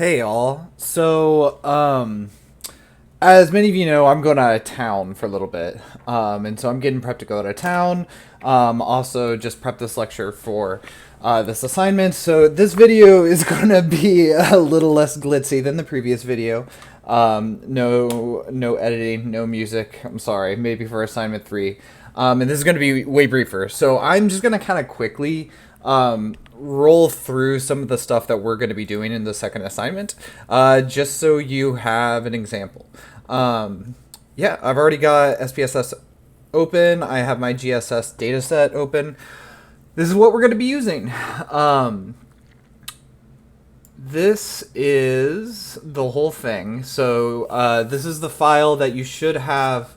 Hey all. As many of you know, I'm going out of town for a little bit. And so I'm getting prepped to go out of town. Also just prep this lecture for this assignment. So this video is going to be a little less glitzy than the previous video. No editing, no music. I'm sorry, maybe for assignment 3. And this is going to be way briefer. So I'm just going to kind of quickly roll through some of the stuff that we're going to be doing in the second assignment, just so you have an example. Yeah, I've already got SPSS open. I have my GSS dataset open. This is what we're going to be using. This is the whole thing. So this is the file that you should have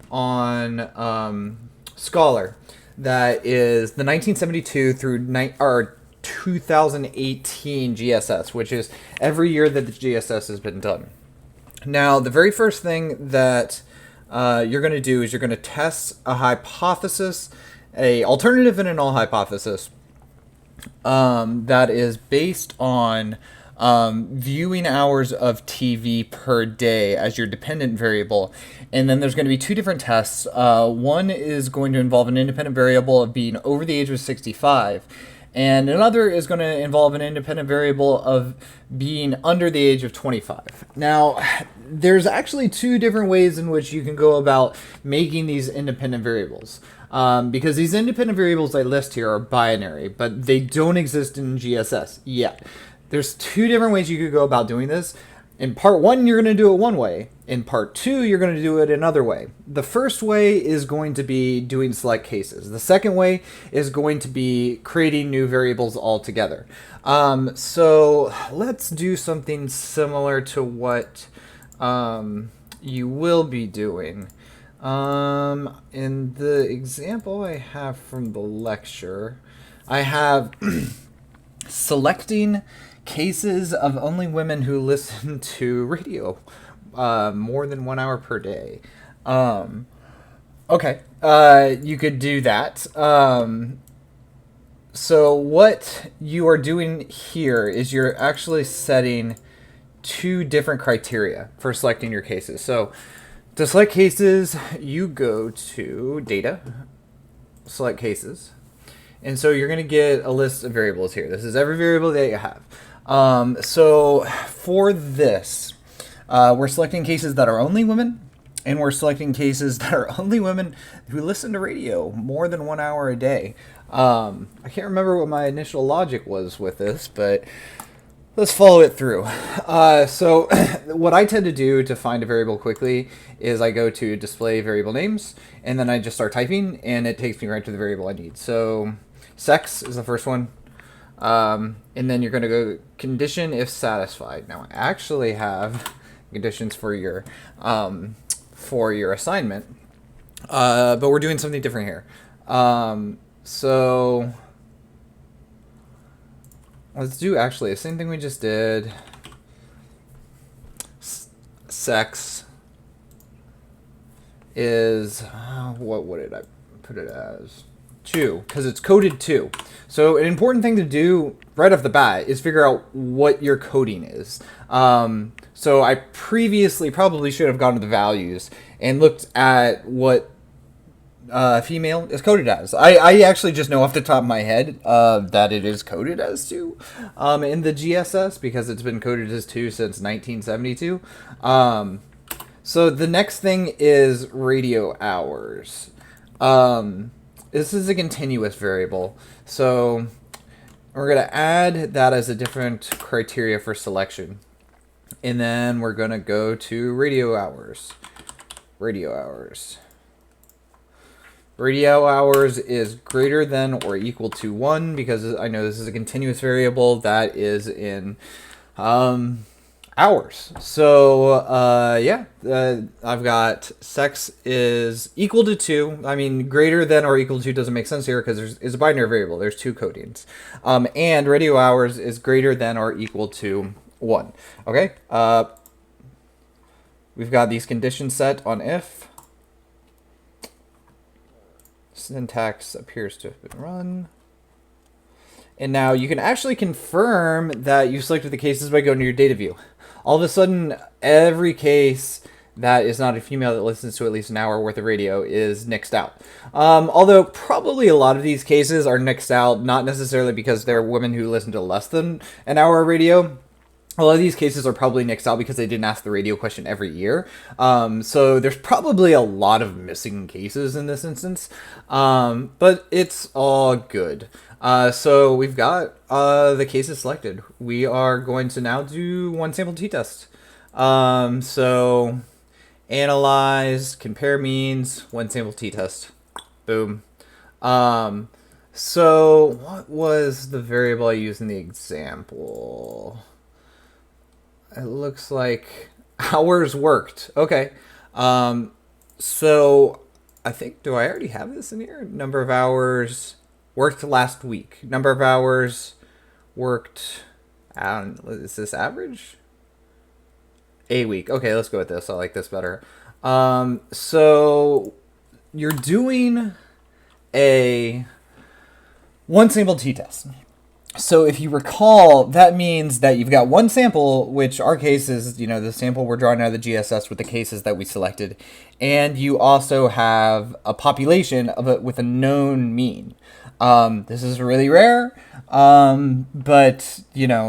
on Scholar. That is the 1972 through 2018 GSS, which is every year that the GSS has been done. Now, the very first thing that you're going to do is you're going to test a hypothesis, a alternative and a null hypothesis that is based on viewing hours of TV per day as your dependent variable. And then there's going to be two different tests. One is going to involve an independent variable of being over the age of 65. And another is going to involve an independent variable of being under the age of 25. Now, there's actually two different ways in which you can go about making these independent variables. Because these independent variables I list here are binary, but they don't exist in GSS yet. There's two different ways you could go about doing this. In part 1, you're going to do it one way. In part 2, you're going to do it another way. The first way is going to be doing select cases. The second way is going to be creating new variables altogether. So let's do something similar to what you will be doing. In the example I have from the lecture, I have selecting cases of only women who listen to radio more than 1 hour per day. Okay, you could do that. So what you are doing here is you're actually setting two different criteria for selecting your cases. So to select cases, you go to Data, Select Cases. And so you're going to get a list of variables here. This is every variable that you have. So for this, we're selecting cases that are only women, and we're selecting cases that are only women who listen to radio more than 1 hour a day. I can't remember what my initial logic was with this, but let's follow it through. So what I tend to do to find a variable quickly is I go to display variable names, and then I just start typing, and it takes me right to the variable I need. So sex is the first one. And then you're going to go condition if satisfied. Now I actually have conditions for your assignment, but we're doing something different here. So let's do actually the same thing we just did. Sex is what did I put it as? 2, because it's coded 2. So an important thing to do right off the bat is figure out what your coding is. So I previously probably should have gone to the values and looked at what female is coded as. I actually just know off the top of my head that it is coded as 2 in the GSS because it's been coded as 2 since 1972. So the next thing is radio hours. This is a continuous variable, so we're going to add that as a different criteria for selection. And then we're going to go to radio hours. Radio hours. Radio hours is greater than or equal to 1 because I know this is a continuous variable that is in hours. So I've got sex is equal to 2. I mean, greater than or equal to doesn't make sense here because it's a binary variable. There's 2 codings. And radio hours is greater than or equal to 1. Okay. We've got these conditions set on if. Syntax appears to have been run. And now you can actually confirm that you selected the cases by going to your data view. All of a sudden, every case that is not a female that listens to at least an hour worth of radio is nixed out. Although probably a lot of these cases are nixed out, not necessarily because they're women who listen to less than an hour of radio. A lot of these cases are probably nixed out because they didn't ask the radio question every year. So there's probably a lot of missing cases in this instance. But it's all good. So we've got the cases selected. We are going to now do one sample t-test. So analyze, compare means, one sample t-test. Boom. So what was the variable I used in the example? It looks like hours worked. Okay. So I think, do I already have this in here? Number of hours worked last week. Number of hours worked, is this average? A week. Okay, let's go with this. I like this better. So you're doing a one sample t-test. So if you recall, that means that you've got one sample, which our case is, the sample we're drawing out of the GSS with the cases that we selected. And you also have a population of it with a known mean. This is really rare, but,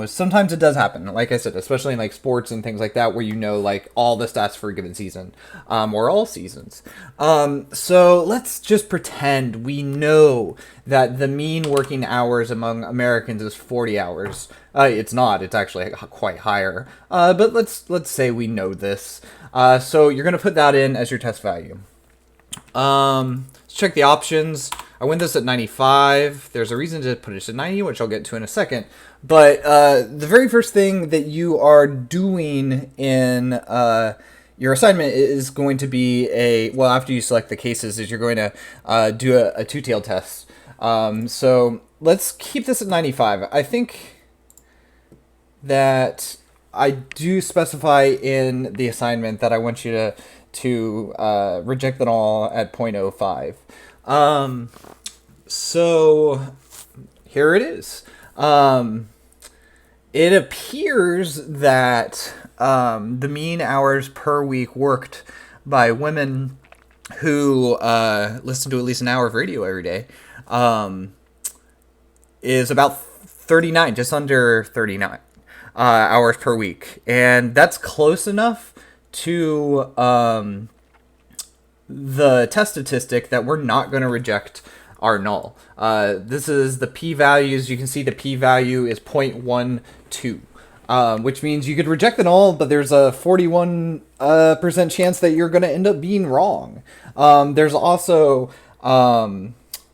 sometimes it does happen. Like I said, especially in like sports and things like that, where like all the stats for a given season, or all seasons. So let's just pretend we know that the mean working hours among Americans is 40 hours. It's not. It's actually quite higher. But let's say we know this. So you're going to put that in as your test value. Let's check the options. I went this at 95. There's a reason to put it at 90, which I'll get to in a second. But the very first thing that you are doing in your assignment is going to be after you select the cases, is you're going to do a two-tailed test. So let's keep this at 95. I think that I do specify in the assignment that I want you to reject them all at 0.05. So here it is. It appears that the mean hours per week worked by women who listen to at least an hour of radio every day is about 39, just under 39 hours per week. And that's close enough to the test statistic that we're not going to reject our null. This is the p-values. You can see the p-value is 0.12, which means you could reject the null, but there's a 41% chance that you're going to end up being wrong. There's also the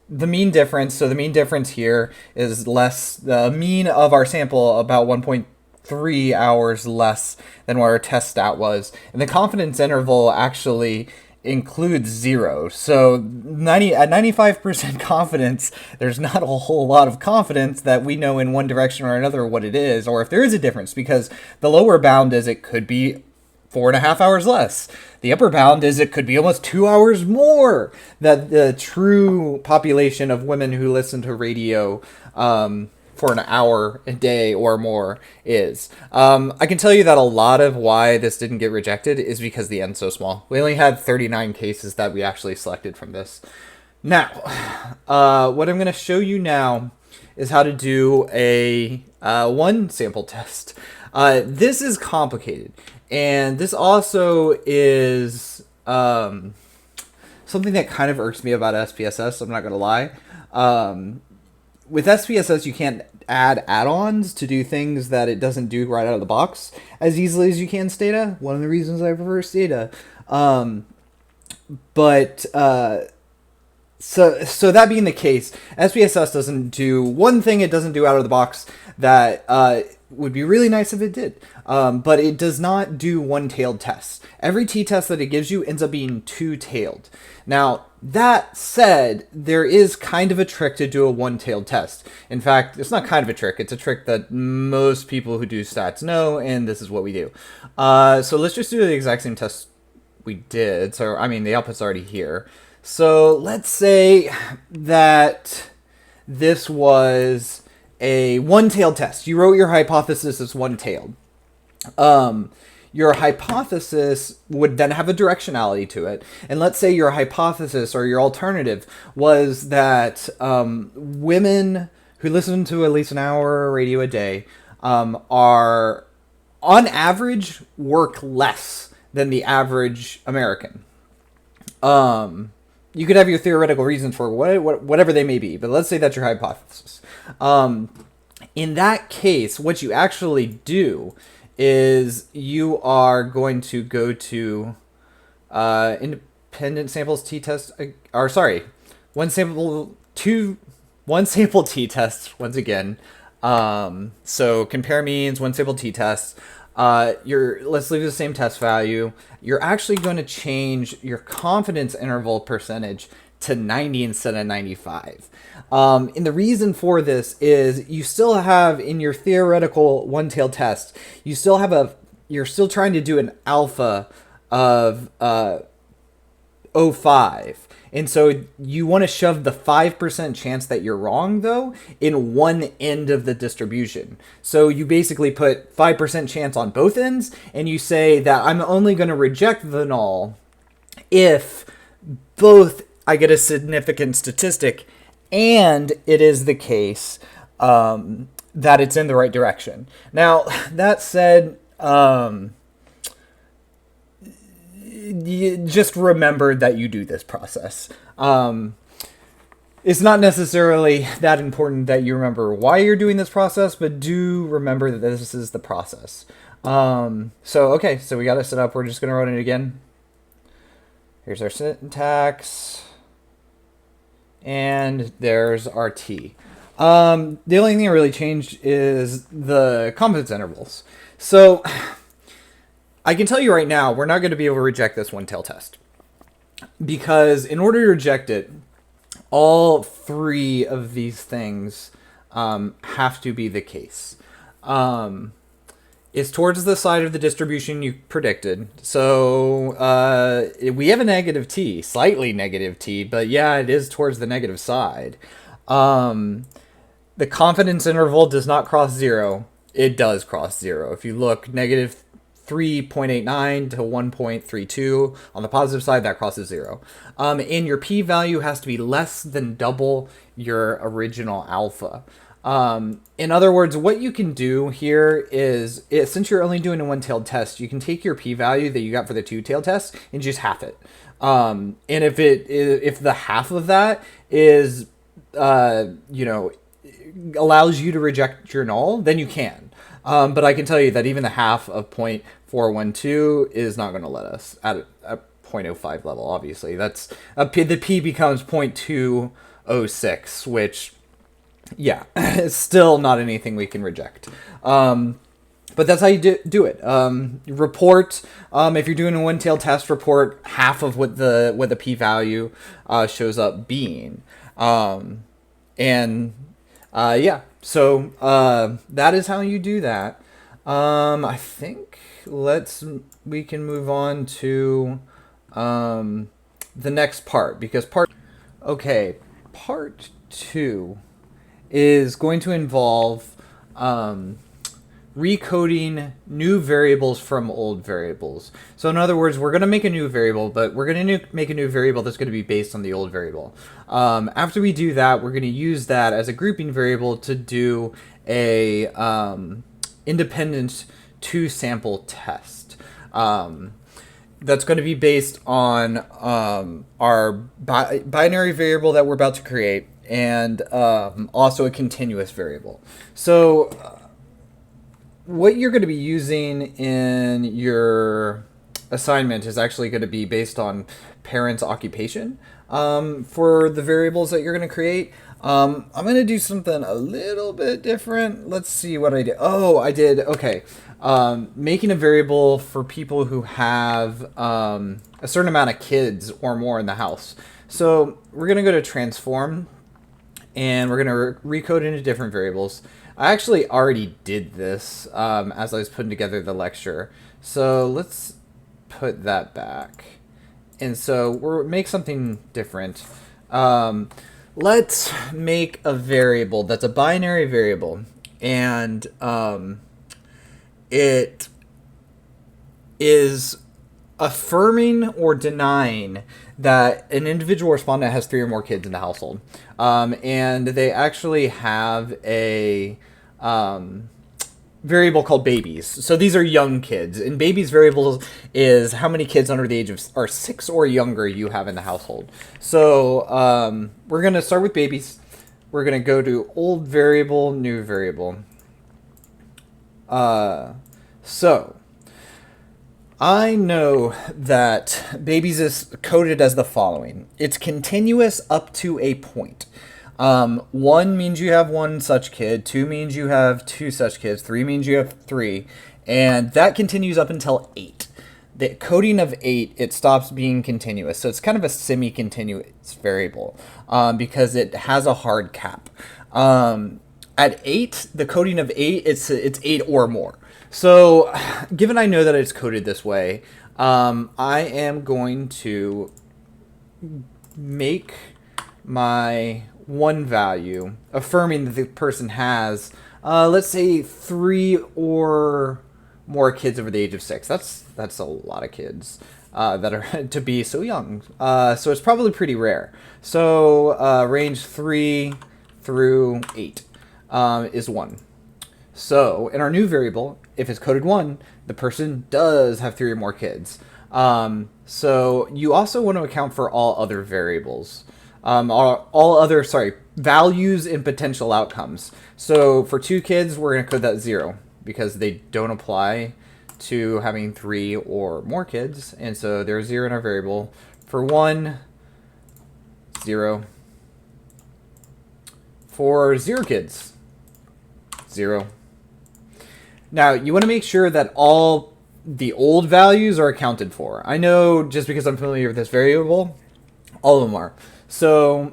mean difference. So the mean difference here is less, the mean of our sample about 1.3 hours less than what our test stat was. And the confidence interval actually includes 0. So at 95% confidence, there's not a whole lot of confidence that we know in one direction or another what it is, or if there is a difference, because the lower bound is it could be 4.5 hours less. The upper bound is it could be almost 2 hours more that the true population of women who listen to radio for an hour a day or more is. I can tell you that a lot of why this didn't get rejected is because the n's so small. We only had 39 cases that we actually selected from this. Now, what I'm going to show you now is how to do a one sample test. This is complicated, and this also is something that kind of irks me about SPSS, I'm not going to lie. With SPSS, you can't add add-ons to do things that it doesn't do right out of the box as easily as you can Stata. One of the reasons I prefer Stata. So that being the case, SPSS doesn't do one thing it doesn't do out of the box that would be really nice if it did. But it does not do one-tailed tests. Every t-test that it gives you ends up being two-tailed. Now, that said, there is kind of a trick to do a one-tailed test. In fact, it's not kind of a trick. It's a trick that most people who do stats know, and this is what we do. So let's just do the exact same test we did. So, I mean, the output's already here. So let's say that this was a one-tailed test. You wrote your hypothesis as one-tailed. Your hypothesis would then have a directionality to it. And let's say your hypothesis or your alternative was that women who listen to at least an hour of radio a day are, on average, work less than the average American. You could have your theoretical reasons for whatever they may be, but let's say that's your hypothesis. In that case, what you actually do is you are going to go to independent samples t-test, one sample t-test once again. So compare means, one sample t-test. Let's leave the same test value. You're actually going to change your confidence interval percentage to 90 instead of 95. And the reason for this is you still have in your theoretical one-tailed test, you're still trying to do an alpha of 0.5. And so you want to shove the 5% chance that you're wrong, though, in one end of the distribution. So you basically put 5% chance on both ends, and you say that I'm only going to reject the null if both I get a significant statistic and it is the case that it's in the right direction. Now, that said, you just remember that you do this process. It's not necessarily that important that you remember why you're doing this process, but do remember that this is the process. So we got it set up. We're just going to run it again. Here's our syntax. And there's our T. The only thing that really changed is the confidence intervals. So I can tell you right now, we're not going to be able to reject this one-tailed test. Because in order to reject it, all three of these things have to be the case. It's towards the side of the distribution you predicted. So we have a negative t, slightly negative t, but yeah, it is towards the negative side. The confidence interval does not cross 0. It does cross 0. If you look, negative 3.89 to 1.32 on the positive side, that crosses 0. And your p-value has to be less than double your original alpha. In other words, what you can do here is, since you're only doing a one-tailed test, you can take your p-value that you got for the two-tailed test and just half it. And if the half of that is, allows you to reject your null, then you can. But I can tell you that even the half of 0.412 is not going to let us at a 0.05 level, obviously. The p becomes 0.206, which, yeah, it's still not anything we can reject. But that's how you do it. Report, if you're doing a one-tailed test, report half of what the p-value shows up being. So that is how you do that. I think we can move on to the next part, because part 2 is going to involve recoding new variables from old variables. So in other words, we're going to make a new variable, but we're going to make a new variable that's going to be based on the old variable. After we do that, we're going to use that as a grouping variable to do a independent two-sample test. That's going to be based on our binary variable that we're about to create, and also a continuous variable. So what you're going to be using in your assignment is actually going to be based on parents' occupation for the variables that you're going to create. I'm going to do something a little bit different. Let's see what I did. Okay. Making a variable for people who have a certain amount of kids or more in the house. So we're going to go to transform, and we're going to recode into different variables. I actually already did this as I was putting together the lecture. So let's put that back. And so we'll make something different. let's make a variable that's a binary variable, and it is affirming or denying that an individual respondent has 3 or more kids in the household. And they actually have a variable called babies. So these are young kids. And babies variables is how many kids under the age of 6 or younger you have in the household. So we're going to start with babies. We're going to go to old variable, new variable. So I know that babies is coded as the following. It's continuous up to a point. 1 means you have 1 such kid, 2 means you have 2 such kids, 3 means you have 3, and that continues up until 8. The coding of 8, it stops being continuous. So it's kind of a semi-continuous variable because it has a hard cap. At 8, the coding of 8, it's 8 or more. So, given I know that it's coded this way, I am going to make my 1 value affirming that the person has, let's say, 3 or more kids over the age of 6. That's a lot of kids that are to be so young. So it's probably pretty rare. So range 3 through 8 is 1. So in our new variable, if it's coded 1, the person does have 3 or more kids. So you also want to account for all other variables. Values and potential outcomes. So for 2 kids, we're going to code that 0 because they don't apply to having 3 or more kids. And so there's 0 in our variable. For 1, 0. For 0 kids, 0. Now, you want to make sure that all the old values are accounted for. I know just because I'm familiar with this variable, all of them are. So,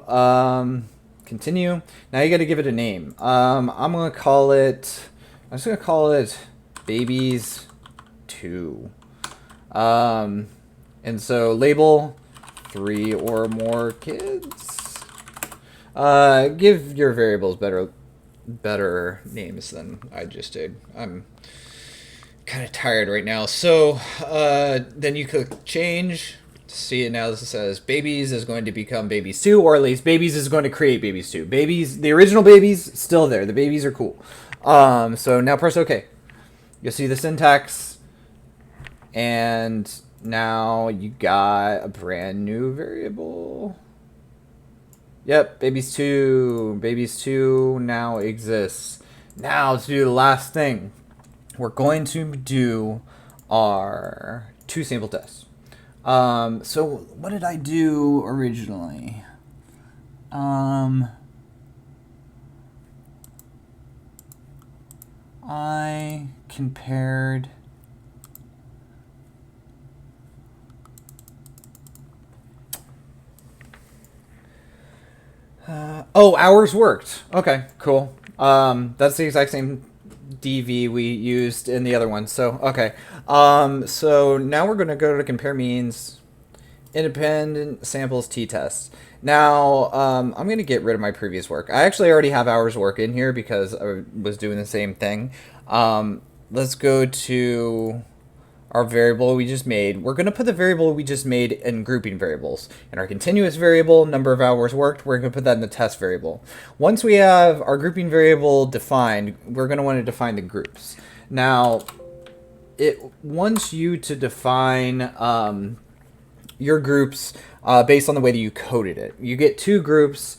continue. Now you got to give it a name. I'm just going to call it babies 2. And so label 3 or more kids. Give your variables better names than I just did. I'm kind of tired right now. So then you click change. See it now. This says babies is going to become babies 2, or at least babies is going to create babies 2. Babies, the original babies, still there. The babies are cool. So now press OK. You'll see the syntax, and now you got a brand new variable. Yep, babies 2. Babies 2 now exists. Now to do the last thing. We're going to do our 2 sample tests. So what did I do originally? I compared hours worked. Okay, cool. That's the exact same DV we used in the other one. So, okay. So now we're going to go to compare means, independent samples t-test. Now, I'm going to get rid of my previous work. I actually already have hours work in here because I was doing the same thing. Let's go to our variable we just made. We're going to put the variable we just made in grouping variables. In our continuous variable, number of hours worked, we're going to put that in the test variable. Once we have our grouping variable defined, we're going to want to define the groups. Now, it wants you to define your groups based on the way that you coded it. You get 2 groups.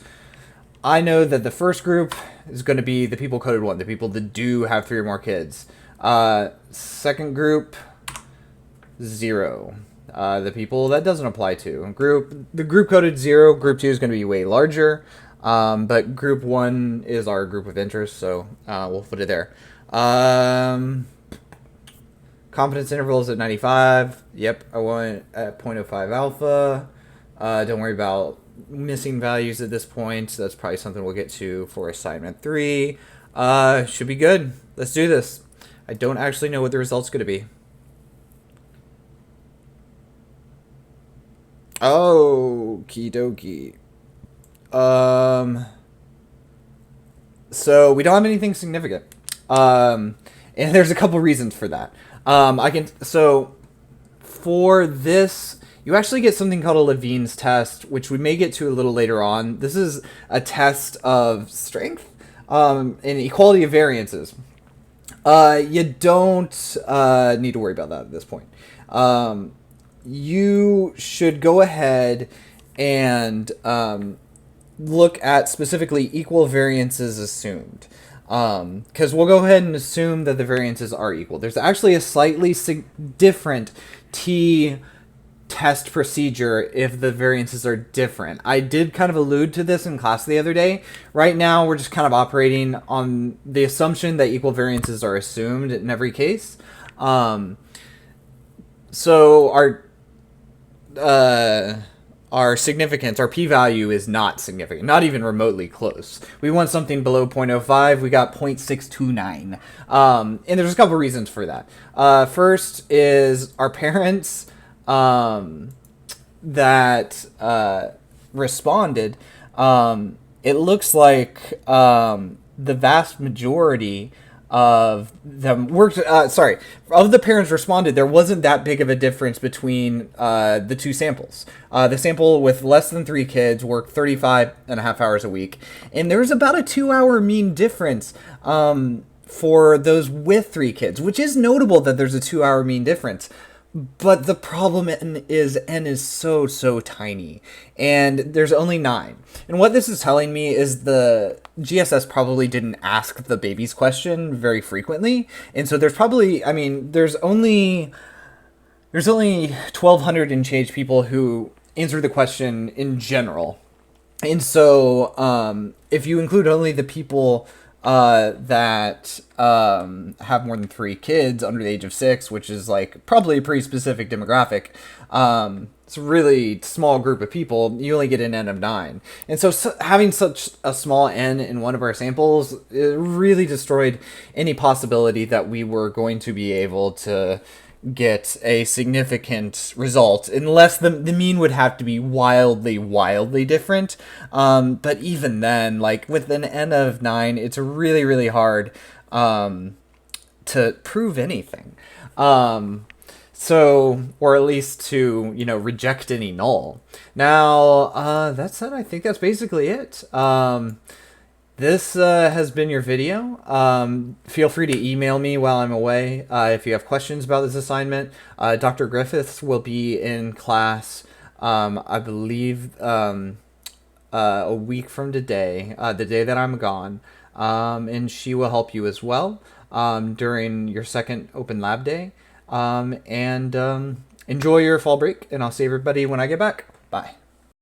I know that the first group is going to be the people coded 1, the people that do have 3 or more kids. Second group, 0. The people that doesn't apply to. The group coded 0, group 2 is going to be way larger, but group 1 is our group of interest, so we'll put it there. Confidence interval is at 95. Yep, I want at 0.05 alpha. Don't worry about missing values at this point. That's probably something we'll get to for assignment 3. Should be good. Let's do this. I don't actually know what the result's going to be. Okie dokie. So we don't have anything significant. And there's a couple reasons for that. For this, you actually get something called a Levene's test, which we may get to a little later on. This is a test of strength, and equality of variances. You don't need to worry about that at this point. You should go ahead and look at specifically equal variances assumed. Because we'll go ahead and assume that the variances are equal. There's actually a slightly different t-test procedure if the variances are different. I did kind of allude to this in class the other day. Right now, we're just kind of operating on the assumption that equal variances are assumed in every case. So our significance, our p-value is not significant, not even remotely close. We want something below 0.05. We got 0.629. And there's a couple reasons for that. First is our parents that responded. It looks like the vast majority of them worked. Of the parents responded, there wasn't that big of a difference between the two samples. The sample with less than 3 kids worked 35 and a half hours a week, and there's about a 2-hour mean difference for those with 3 kids, which is notable that there's a 2-hour mean difference. But the problem is N is so tiny, and there's only 9. And what this is telling me is the GSS probably didn't ask the babies question very frequently, and so there's probably, there's only 1,200 and change people who answer the question in general. And so if you include only the people that have more than 3 kids under the age of 6, which is like probably a pretty specific demographic. It's a really small group of people. You only get an N of 9. And so having such a small N in one of our samples, it really destroyed any possibility that we were going to be able to get a significant result, unless the mean would have to be wildly different. But even then, like with an N of 9, it's really hard to prove anything. Or at least to, reject any null. Now, that said, I think that's basically it. This has been your video. Feel free to email me while I'm away if you have questions about this assignment. Dr. Griffiths will be in class, I believe, a week from today, the day that I'm gone, and she will help you as well during your second open lab day. Enjoy your fall break, and I'll see everybody when I get back. Bye.